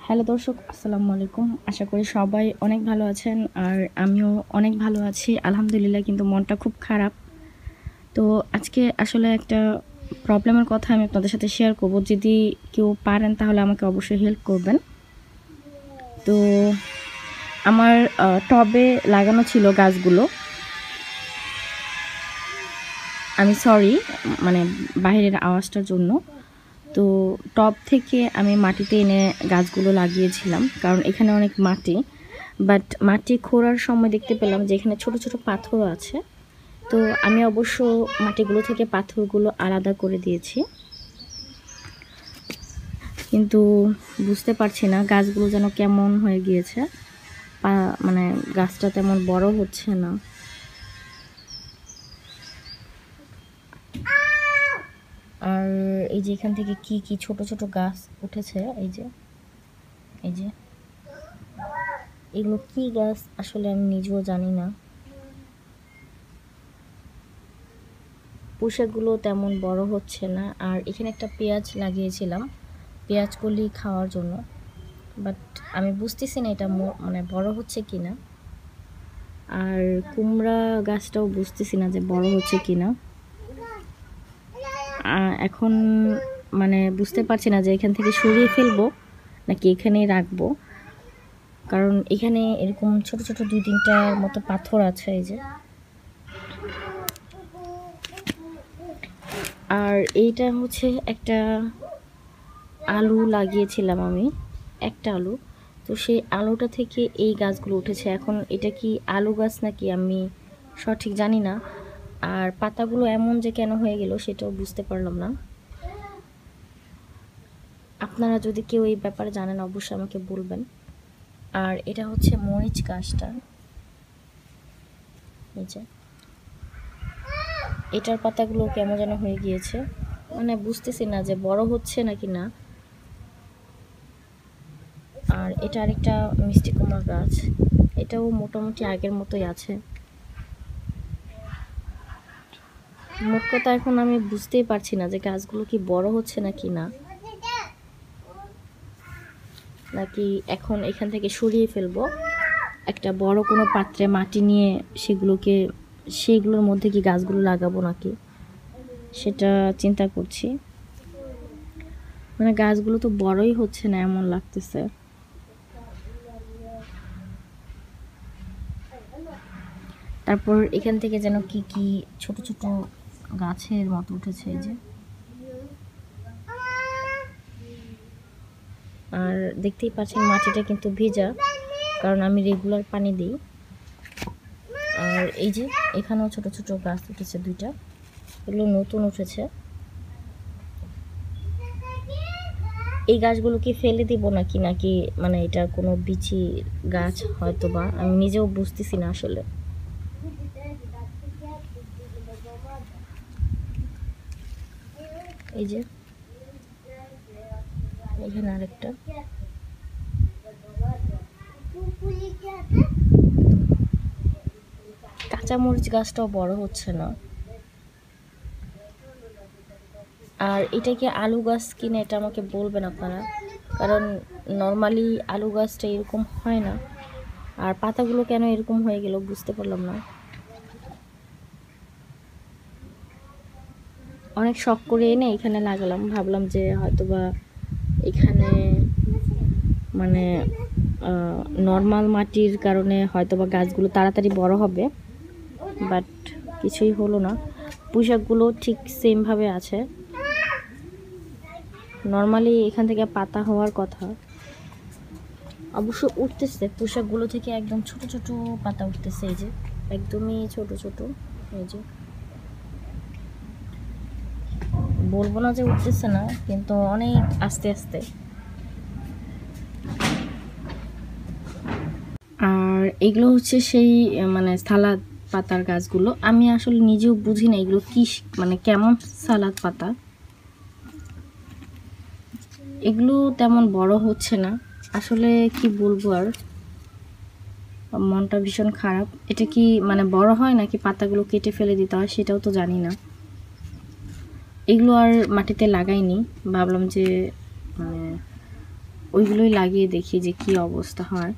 Hello দর্শক, আসসালামু আলাইকুম। আশা করি সবাই অনেক ভালো আছেন আর আমিও অনেক ভালো আছি আলহামদুলিল্লাহ। কিন্তু মনটা খুব খারাপ। তো আজকে আসলে একটা প্রবলেমের কথা আমি আপনাদের সাথে শেয়ার করব। যদি কেউ পারেন তাহলে আমাকে অবশ্যই হেল্প করবেন। তো আমার টবে লাগানো ছিল গাছগুলো। আমি সরি মানে বাইরের আওয়াজটার জন্য। তো টব থেকে আমি মাটিতে এনে গাছগুলো লাগিয়েছিলাম, কারণ এখানে অনেক মাটি। বাট মাটি খোঁড়ার সময় দেখতে পেলাম যে এখানে ছোট ছোট পাথর আছে। তো আমি অবশ্য মাটিগুলো থেকে পাথরগুলো আলাদা করে দিয়েছি, কিন্তু বুঝতে পারছি না গাছগুলো যেন কেমন হয়ে গিয়েছে। মানে গাছটা তেমন বড় হচ্ছে না। আর এই যে এখান থেকে কি কি ছোট ছোট গাছ উঠেছে, এই যে এগুলো কি গাছ আসলে আমি নিজেও জানি না। পোশাকগুলো তেমন বড় হচ্ছে না। আর এখানে একটা পেঁয়াজ লাগিয়েছিলাম পেঁয়াজ কলি খাওয়ার জন্য, বাট আমি বুঝতেছি না এটা মানে বড় হচ্ছে কিনা। আর কুমড়া গাছটাও বুঝতেছি না যে বড় হচ্ছে কিনা। এখন মানে বুঝতে পারছি না যে এখান থেকে সরিয়ে ফেলবো নাকি এখানেই রাখবো, কারণ এখানে এরকম ছোট ছোট 2-3টার মতো পাথর আছে এই যে। আর এইটা হচ্ছে একটা আলু লাগিয়েছিলাম আমি, একটা আলু। তো সেই আলুটা থেকে এই গাছগুলো উঠেছে। এখন এটা কি আলু গাছ নাকি আমি সঠিক জানি না। আর পাতাগুলো এমন যে কেন হয়ে গেল সেটাও বুঝতে পারলাম না। আপনারা যদি কেউ এই ব্যাপারে জানেন অবশ্যই আমাকে বলবেন। আর এটা হচ্ছে মরিচ গাছটা, এই যে এটার পাতাগুলো কেমন যেন হয়ে গিয়েছে, মানে বুঝতেছি না যে বড় হচ্ছে নাকি না। আর এটা আরেকটা মিষ্টি কুমড়া গাছ, এটাও মোটামুটি আগের মতোই আছে। মোট কথা এখন আমি বুঝতেই পারছি না যে গাছগুলো কি বড় হচ্ছে নাকি না, নাকি এখন এখান থেকে সরিয়ে ফেলবো, একটা বড় কোনো পাত্রে মাটি নিয়ে সেগুলোর মধ্যে কি গাছগুলো লাগাবো নাকি সেটা চিন্তা করছি। মানে গাছগুলো তো বড়ই হচ্ছে না এমন লাগতেছে। তারপর এখান থেকে যেন কি কি ছোট ছোট গাছের মতো উঠেছে এই যে। আর দেখতেই পাচ্ছেন মাটিটা কিন্তু ভেজা, কারণ আমি রেগুলার পানি দিই। আর এই যে এখানেও ছোট ছোট গাছ উঠেছে 2টা, এগুলো নতুন উঠেছে। এই গাছগুলোকে ফেলে দিব নাকি নাকি মানে এটা কোনো বিচি গাছ হয়তো বা, আমি নিজেও বুঝতেছি না আসলে। এই যে এখানে আরেকটা, কাঁচামরিচ গাছটাও বড় হচ্ছে না। আর এটা কি আলু গাছ কিনা এটা আমাকে বলবেন আপনারা, কারণ নর্মালি আলু গাছটা এরকম হয় না। আর পাতাগুলো কেন এরকম হয়ে গেল বুঝতে পারলাম না। অনেক শখ করে এনে এখানে লাগালাম, ভাবলাম যে হয়তোবা এখানে মানে নর্মাল মাটির কারণে হয়তোবা গাছগুলো তাড়াতাড়ি বড় হবে, বাট কিছুই হলো না। পুঁইশাকগুলো ঠিক সেমভাবে আছে। নর্মালি এখান থেকে পাতা হওয়ার কথা, অবশ্য উঠতেছে পুঁইশাকগুলো থেকে একদম ছোট ছোট পাতা উঠতেছে এই যে, একদমই ছোট ছোট। এই যে বলবো না যে উঠতেছে না, কিন্তু অনেক আস্তে আস্তে। আর এগুলো হচ্ছে সেই মানে সালাদ পাতার গাছগুলো। আমি আসলে নিজেও বুঝি না এগুলো কি মানে কেমন সালাদ পাতা। এগুলো তেমন বড় হচ্ছে না আসলে, কি বলবো আর, মনটা ভীষণ খারাপ। এটা কি মানে বড় হয় নাকি পাতাগুলো কেটে ফেলে দিতে হয় সেটাও তো জানি না। এগুলো আর মাটিতে লাগাইনি, ভাবলাম যে মানে ওইগুলোই লাগিয়ে দেখি যে কি অবস্থা হয়।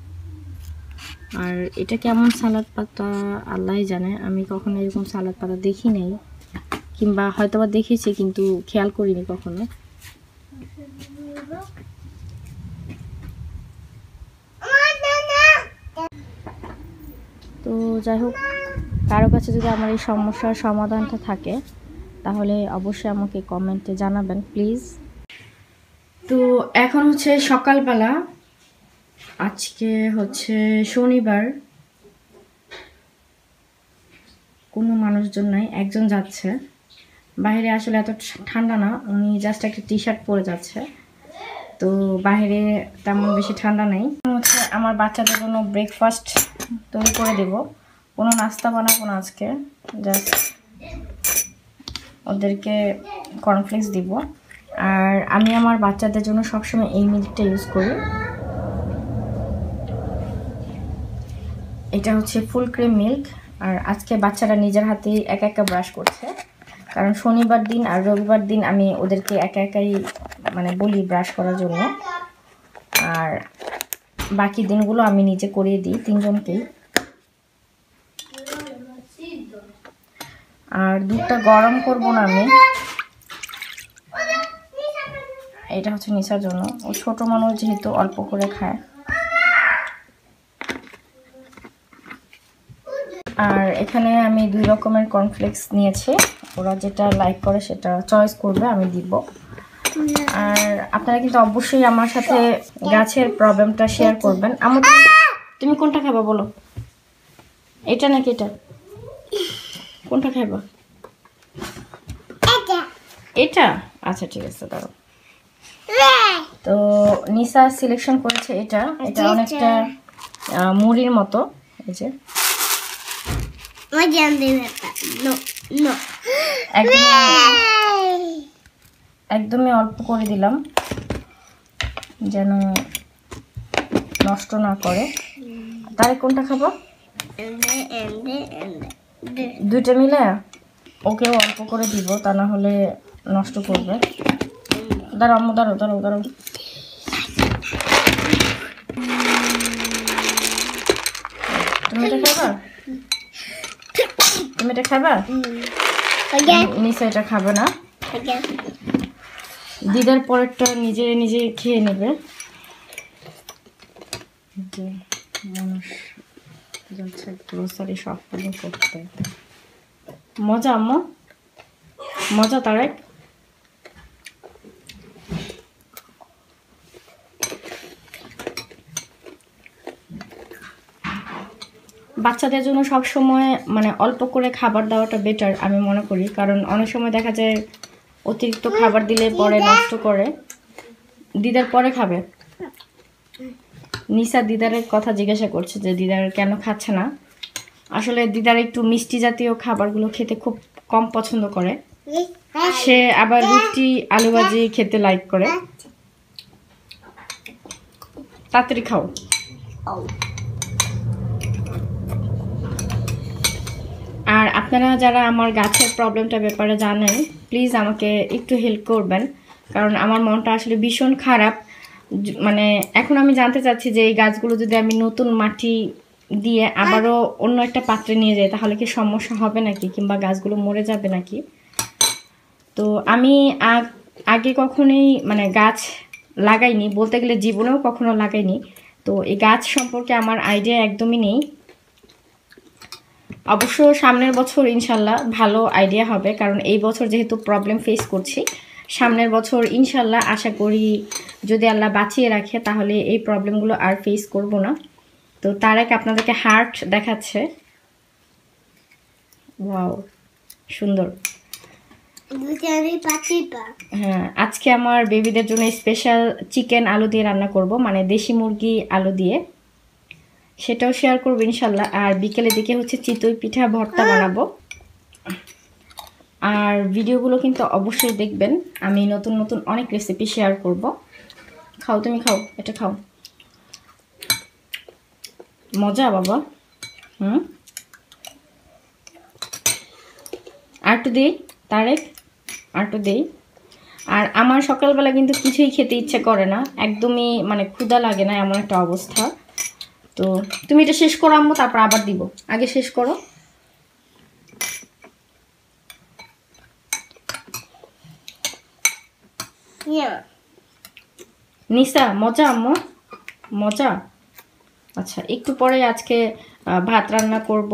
আর এটা কেমন সালাদ পাতা আল্লাহই জানে, আমি কখনো এরকম সালাদ পাতা দেখি নাই, কিংবা হয়তোবা দেখেছি কিন্তু খেয়াল করিনি কখনো। তো যাই হোক, কারো কাছে যদি আমার এই সমস্যার সমাধানটা থাকে তাহলে অবশ্যই আমাকে কমেন্টে জানাবেন প্লিজ। তো এখন হচ্ছে সকালবেলা, আজকে হচ্ছে শনিবার, কোনো মানুষজন নাই, একজন যাচ্ছে বাইরে। আসলে এত ঠান্ডা না, উনি জাস্ট একটা টি শার্ট পরে যাচ্ছে, তো বাইরে তেমন বেশি ঠান্ডা নেই। হচ্ছে আমার বাচ্চাদের জন্য ব্রেকফাস্ট তৈরি করে দেব, কোনো নাস্তা বানাবো না আজকে, জাস্ট ওদেরকে কর্নফ্লেক্স দিব। আর আমি আমার বাচ্চাদের জন্য সবসময় এই মিল্কটা ইউজ করি, এটা হচ্ছে ফুল ক্রিম মিল্ক। আর আজকে বাচ্চারা নিজের হাতেই একা একা ব্রাশ করছে, কারণ শনিবার দিন আর রবিবার দিন আমি ওদেরকে একা একাই মানে বলি ব্রাশ করার জন্য, আর বাকি দিনগুলো আমি নিজে করিয়ে দিই তিনজনকেই। আর দুধটা গরম করব না আমি, এটা হচ্ছে নিশার জন্য, ও ছোট মানুষ যেহেতু অল্প করে খায়। আর এখানে আমি 2 রকমের কর্নফ্লেক্স নিয়েছি, ওরা যেটা লাইক করে সেটা চয়েস করবে, আমি দিব। আর আপনারা কিন্তু অবশ্যই আমার সাথে গাছের প্রবলেমটা শেয়ার করবেন। তুমি কোনটা খাবা বলো, এটা নাকি এটা, কোনটা খাইবা? এটা আচ্ছা ঠিক আছে, দাঁড়াও। তো নিসা সিলেকশন করেছে এটা, এটা অনেকটা মুড়ির মতো, এই যে একদমই অল্প করে দিলাম যেন নষ্ট না করে। তারে কোনটা খাবো? দুইটা মিলে ওকেও অল্প করে দিব, তা না হলে নষ্ট করবে। দাঁড়াও আম্মু, দাঁড়াও দাঁড়াও দাঁড়াও। তুমি এটা খাবা? তুমি এটা খাবা? নিচে এটা খাবে না, দিদার পরেরটা নিজে নিজে খেয়ে নেবে। মানুষ যাচ্ছে গ্রোসারি শপ করতে, মজা আম্মু, মজা তারেক। বাচ্চাদের জন্য সব সময় মানে অল্প করে খাবার দেওয়াটা বেটার আমি মনে করি, কারণ অনেক সময় দেখা যায় অতিরিক্ত খাবার দিলে পরে নষ্ট করে। দিদার পরে খাবে। নিসা দিদারের কথা জিজ্ঞাসা করছে যে দিদার কেন খাচ্ছে না। আসলে দিদার একটু মিষ্টি জাতীয় খাবারগুলো খেতে খুব কম পছন্দ করে, সে আবার রুটি আলু ভাজি খেতে লাইক করে। তাড়াতাড়ি খাও। আর আপনারা যারা আমার গাছের প্রবলেমটা ব্যাপারে জানেন প্লিজ আমাকে একটু হেল্প করবেন, কারণ আমার মনটা আসলে ভীষণ খারাপ। মানে এখন আমি জানতে চাচ্ছি যে এই গাছগুলো যদি আমি নতুন মাটি দিয়ে আবারও অন্য একটা পাত্রে নিয়ে যাই তাহলে কি সমস্যা হবে নাকি, কিংবা গাছগুলো মরে যাবে নাকি। তো আমি আগে কখনোই মানে গাছ লাগাইনি, বলতে গেলে জীবনেও কখনো লাগাইনি, তো এই গাছ সম্পর্কে আমার আইডিয়া একদমই নেই। অবশ্য সামনের বছর ইনশাল্লাহ ভালো আইডিয়া হবে, কারণ এই বছর যেহেতু প্রবলেম ফেস করছি, সামনের বছর ইনশাল্লাহ আশা করি যদি আল্লাহ বাঁচিয়ে রাখে তাহলে এই প্রবলেমগুলো আর ফেস করব না। তো তার আগে আপনাদেরকে হার্ট দেখাচ্ছে, ওয়াও সুন্দর। হ্যাঁ, আজকে আমার বেবিদের জন্য স্পেশাল চিকেন আলু দিয়ে রান্না করব, মানে দেশি মুরগি আলু দিয়ে, সেটাও শেয়ার করবো ইনশাল্লাহ। আর বিকেলের দিকে হচ্ছে চিতই পিঠা ভর্তা বানাবো। আর ভিডিওগুলো কিন্তু অবশ্যই দেখবেন, আমি নতুন নতুন অনেক রেসিপি শেয়ার করব। খাও, তুমি খাও, এটা খাও, মজা বাবা। আর একটু দিই তারেক, আর একটু দিই। আর আমার সকালবেলা কিন্তু কিছুই খেতে ইচ্ছে করে না, একদমই মানে ক্ষুধা লাগে না, এমন একটা অবস্থা। তো তুমি এটা শেষ করো আম্মু, তারপর আবার দিব। আগে শেষ করো। নিসা মজা আম্মু, মজা। আচ্ছা একটু পরে আজকে ভাত রান্না করব,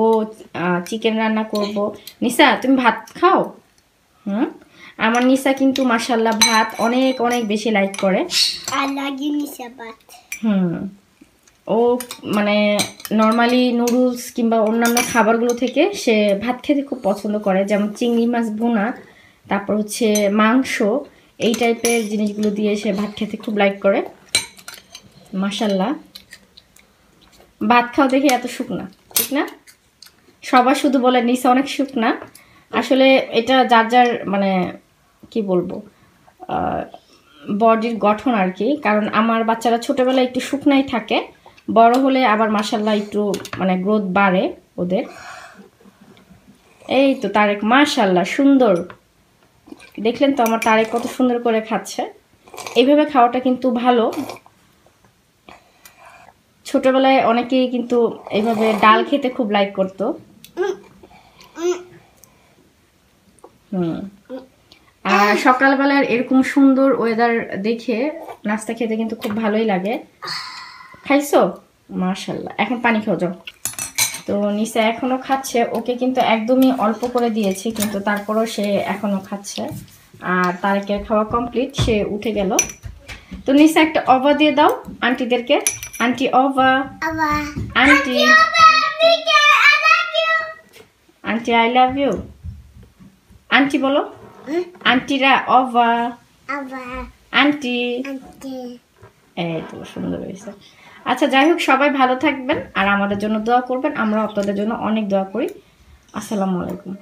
চিকেন রান্না করব। নিসা তুমি ভাত খাও? আমার নিসা কিন্তু মাশাআল্লাহ ভাত অনেক অনেক বেশি লাইক করে। ও মানে নর্মালি নুডলস কিংবা অন্যান্য খাবারগুলো থেকে সে ভাত খেতে খুব পছন্দ করে, যেমন চিংড়ি মাছ ভুনা, তারপর হচ্ছে মাংস, এই টাইপের জিনিসগুলো দিয়ে সে ভাত খেতে খুব লাইক করে। মাশাআল্লাহ ভাত খাও দেখে এত শুকনা, ঠিক না? সবাই শুধু বলে নিসা অনেক শুকনা, আসলে এটা যার যার মানে কি বলবো বডির গঠন আর কি। কারণ আমার বাচ্চারা ছোটবেলায় একটু শুকনাই থাকে, বড় হলে আবার মাশাআল্লাহ একটু মানে গ্রোথ বাড়ে ওদের। এই তো তারেক মাশাআল্লাহ সুন্দর, দেখলেন তো আমার তারেক কত সুন্দর করে খাচ্ছে। এইভাবে খাওয়াটা কিন্তু ভালো। ছোটবেলায় অনেকেই কিন্তু এইভাবে ডাল খেতে খুব লাইক করতো। আর সকালবেলার এরকম সুন্দর ওয়েদার দেখে নাস্তা খেতে কিন্তু খুব ভালোই লাগে। খাইছো? মাশাআল্লাহ। এখন পানি খাও যাও। তো নিসা এখনো খাচ্ছে, ওকে কিন্তু একদমই অল্প করে দিয়েছি, কিন্তু তারপরও সে এখনো খাচ্ছে। আর তারেকের খাওয়া কমপ্লিট, সে উঠে গেল। তো নিসা একটা অবা দিয়ে দাও আন্টিদেরকে। আন্টি অবা, aunty, aunty I love you. Aunty বলো, আন্টিরা অবা, আন্টি। এই তো সুন্দর হয়েছে। আচ্ছা যাই হোক, সবাই ভালো থাকবেন আর আমাদের জন্য দোয়া করবেন, আমরা আপনাদের জন্য অনেক দোয়া করি। আসসালামু আলাইকুম।